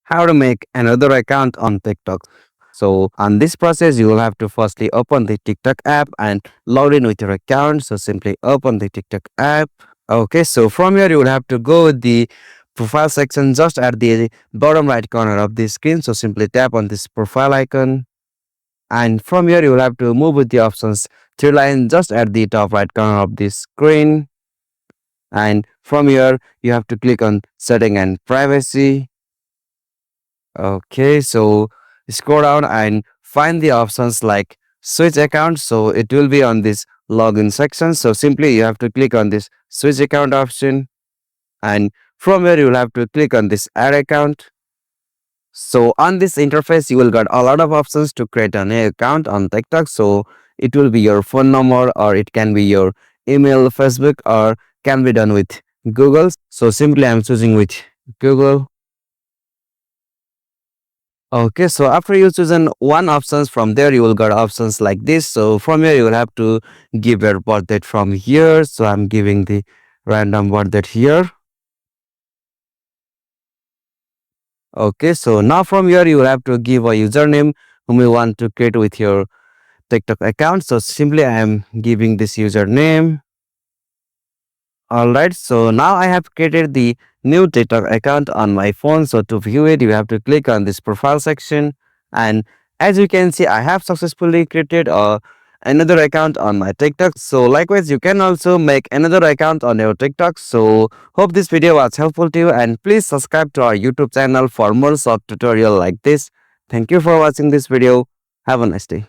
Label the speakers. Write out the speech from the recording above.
Speaker 1: how to make another account on TikTok. So on this process, you will have to firstly open the TikTok app and log in with your account. So simply open the TikTok app. Okay, so from here you will have to go with the profile section just at the bottom right corner of the screen. So simply tap on this profile icon, and from here you will have to move with the options three line just at the top right corner of the screen. And from here you have to click on setting and privacy. Okay, so scroll down and find the options like switch account. So it will be on this login section. So simply you have to click on this switch account option, and from here you will have to click on this add account. So on this interface, you will get a lot of options to create an account on TikTok. So it will be your phone number, or it can be your email, Facebook, or can be done with Google. So simply I'm choosing with Google. Okay, so after you chosen one options, from there you will get options like this. So from here you will have to give your birth date from here. So I'm giving the random birth date here. Okay, so now from here you will have to give a username whom you want to create with your TikTok account. So simply I am giving this username. Alright, so now I have created the new TikTok account on my phone. So to view it, you have to click on this profile section. And as you can see, I have successfully created another account on my TikTok. So likewise, you can also make another account on your TikTok. So hope this video was helpful to you, and please subscribe to our YouTube channel for more short tutorial like this. Thank you for watching this video. Have a nice day.